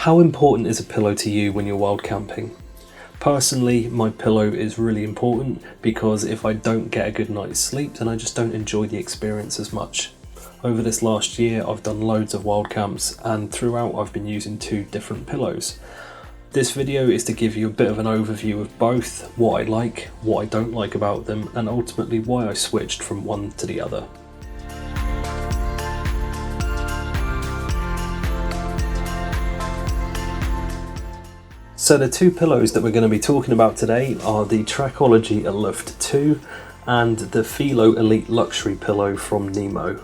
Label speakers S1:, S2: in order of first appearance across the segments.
S1: How important is a pillow to you when you're wild camping? Personally, my pillow is really important because if I don't get a good night's sleep, then I just don't enjoy the experience as much. Over this last year, I've done loads of wild camps, and throughout I've been using 2 different pillows. This video is to give you a bit of an overview of both, what I like, what I don't like about them, and ultimately why I switched from one to the other. So the 2 pillows that we're going to be talking about today are the Trekology Aloft 2 and the Philo Elite Luxury Pillow from Nemo.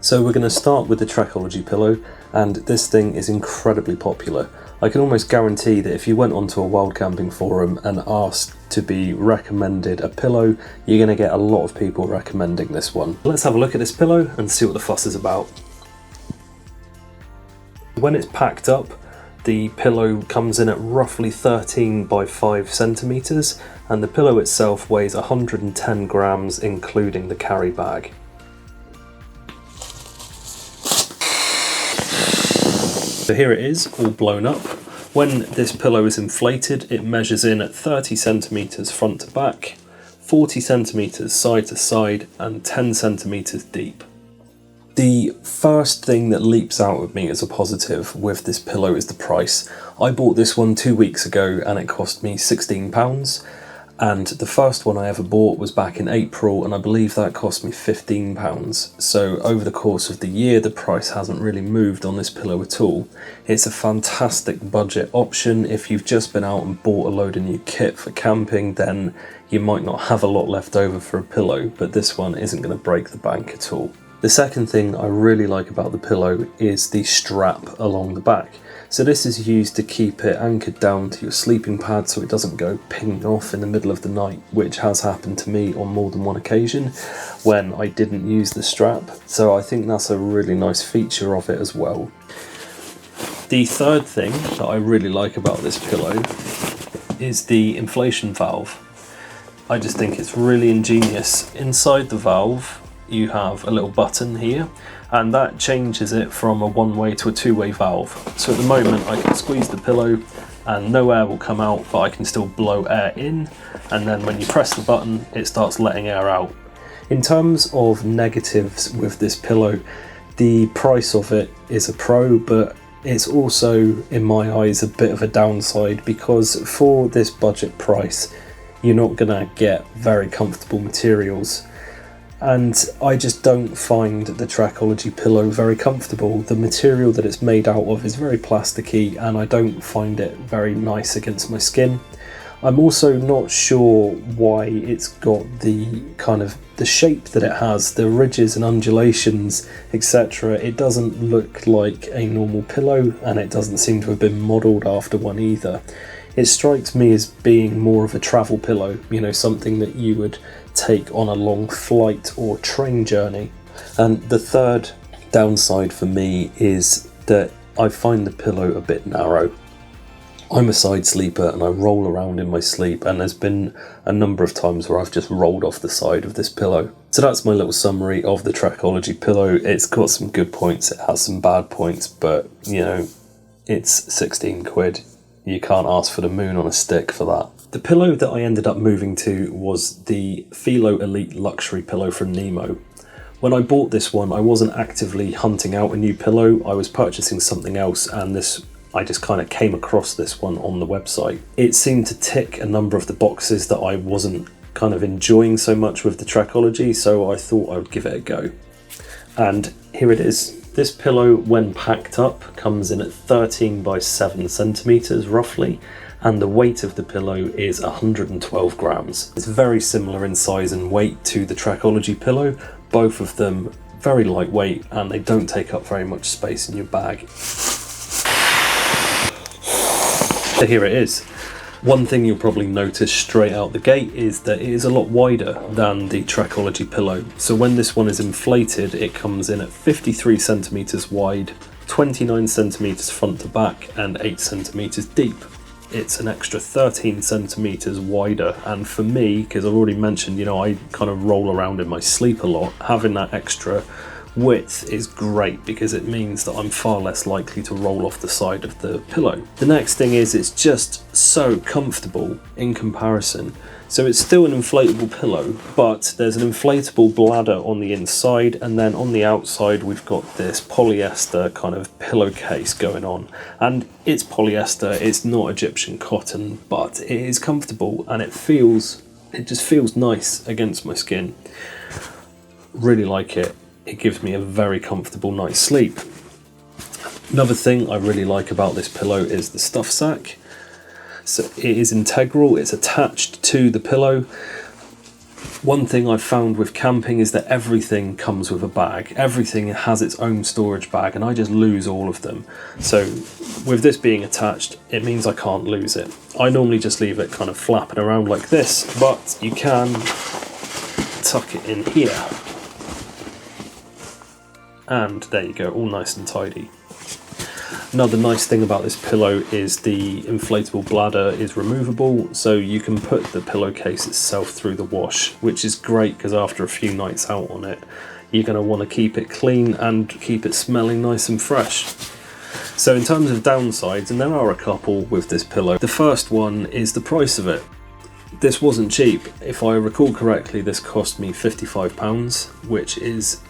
S1: So we're going to start with the Trekology pillow, and this thing is incredibly popular. I can almost guarantee that if you went onto a wild camping forum and asked to be recommended a pillow, you're going to get a lot of people recommending this one. Let's have a look at this pillow and see what the fuss is about. When it's packed up, the pillow comes in at roughly 13 by 5 centimeters, and the pillow itself weighs 110 grams including the carry bag. So here it is, all blown up. When this pillow is inflated, it measures in at 30 centimeters front to back, 40 centimeters side to side, and 10 centimeters deep. The first thing that leaps out at me as a positive with this pillow is the price. I bought this one 2 weeks ago and it cost me £16, and the first one I ever bought was back in April and I believe that cost me £15. So over the course of the year the price hasn't really moved on this pillow at all. It's a fantastic budget option. If you've just been out and bought a load of new kit for camping, then you might not have a lot left over for a pillow, but this one isn't going to break the bank at all. The second thing I really like about the pillow is the strap along the back. So this is used to keep it anchored down to your sleeping pad so it doesn't go pinging off in the middle of the night, which has happened to me on more than one occasion when I didn't use the strap. So I think that's a really nice feature of it as well. The third thing that I really like about this pillow is the inflation valve. I just think it's really ingenious. Inside the valve you have a little button here, and that changes it from a one-way to a two-way valve. So at the moment I can squeeze the pillow and no air will come out, but I can still blow air in, and then when you press the button it starts letting air out. In terms of negatives with this pillow, the price of it is a pro, but it's also in my eyes a bit of a downside, because for this budget price you're not gonna get very comfortable materials. And I just don't find the Trekology pillow very comfortable. The material that it's made out of is very plasticky and I don't find it very nice against my skin. I'm also not sure why it's got the kind of the shape that it has, the ridges and undulations, etc. It doesn't look like a normal pillow, and it doesn't seem to have been modelled after one either. It strikes me as being more of a travel pillow, you know, something that you would take on a long flight or train journey. And the third downside for me is that I find the pillow a bit narrow. I'm a side sleeper and I roll around in my sleep, and there's been a number of times where I've just rolled off the side of this pillow. So that's my little summary of the Trekology pillow. It's got some good points, it has some bad points, but you know, it's 16 quid. You can't ask for the moon on a stick for that. The pillow that I ended up moving to was the Philo Elite Luxury Pillow from Nemo. When I bought this one, I wasn't actively hunting out a new pillow. I was purchasing something else, and I just kind of came across this one on the website. It seemed to tick a number of the boxes that I wasn't kind of enjoying so much with the Trekology, so I thought I would give it a go. And here it is. This pillow, when packed up, comes in at 13 by 7 centimeters roughly, and the weight of the pillow is 112 grams. It's very similar in size and weight to the Trekology pillow, both of them very lightweight, and they don't take up very much space in your bag. So here it is. One thing you'll probably notice straight out the gate is that it is a lot wider than the Trekology pillow. So when this one is inflated, it comes in at 53 centimeters wide, 29 centimeters front to back, and 8 centimeters deep. It's an extra 13 centimeters wider, and for me, because I've already mentioned, you know, I kind of roll around in my sleep a lot, having that extra Width is great because it means that I'm far less likely to roll off the side of the pillow. The next thing is it's just so comfortable in comparison. So it's still an inflatable pillow, but there's an inflatable bladder on the inside, and then on the outside we've got this polyester kind of pillowcase going on. And it's polyester, it's not Egyptian cotton, but it is comfortable and it just feels nice against my skin. Really like it. It gives me a very comfortable night's sleep. Another thing I really like about this pillow is the stuff sack. So it is integral, it's attached to the pillow. One thing I've found with camping is that everything comes with a bag. Everything has its own storage bag, and I just lose all of them. So with this being attached, it means I can't lose it. I normally just leave it kind of flapping around like this, but you can tuck it in here. And there you go, all nice and tidy. Another nice thing about this pillow is the inflatable bladder is removable, so you can put the pillowcase itself through the wash, which is great because after a few nights out on it, you're going to want to keep it clean and keep it smelling nice and fresh. So in terms of downsides, and there are a couple with this pillow, the first one is the price of it. This wasn't cheap. If I recall correctly, this cost me £55, which is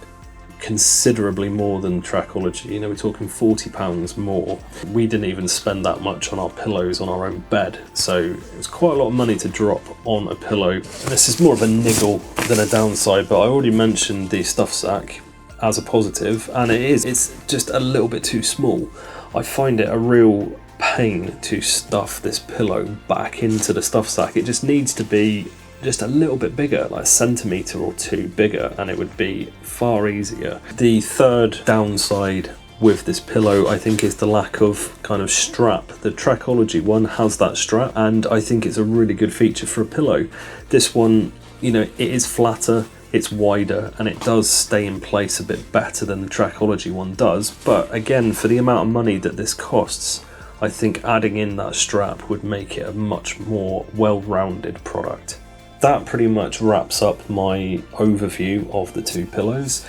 S1: considerably more than Trackology. You know, we're talking £40 more. We didn't even spend that much on our pillows on our own bed, so it was quite a lot of money to drop on a pillow. This is more of a niggle than a downside, but I already mentioned the stuff sack as a positive, and it's just a little bit too small. I find it a real pain to stuff this pillow back into the stuff sack. It just needs to be just a little bit bigger, like a centimetre or two bigger, and it would be far easier. The third downside with this pillow, I think, is the lack of kind of strap. The Trackology one has that strap, and I think it's a really good feature for a pillow. This one, you know, it is flatter, it's wider, and it does stay in place a bit better than the Trackology one does, but again, for the amount of money that this costs, I think adding in that strap would make it a much more well-rounded product. That pretty much wraps up my overview of the two pillows.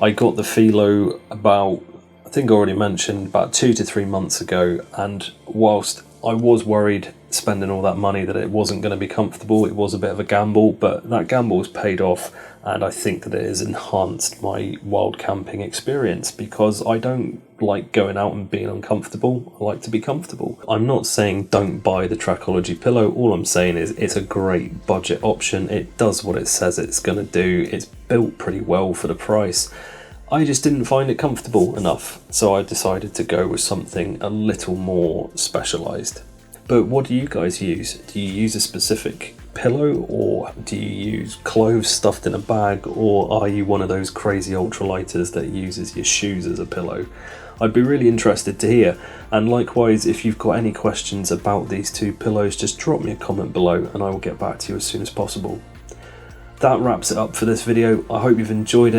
S1: I got the Philo about, I think I already mentioned, about 2 to 3 months ago, and whilst I was worried spending all that money that it wasn't going to be comfortable, it was a bit of a gamble, but that gamble was paid off, and I think that it has enhanced my wild camping experience because I don't like going out and being uncomfortable. I like to be comfortable. I'm not saying don't buy the Trackology pillow. All I'm saying is it's a great budget option. It does what it says it's going to do. It's built pretty well for the price. I just didn't find it comfortable enough, so I decided to go with something a little more specialised. But what do you guys use? Do you use a specific pillow, or do you use clothes stuffed in a bag, or are you one of those crazy ultralighters that uses your shoes as a pillow? I'd be really interested to hear, and likewise, if you've got any questions about these two pillows, just drop me a comment below and I will get back to you as soon as possible. That wraps it up for this video. I hope you've enjoyed it.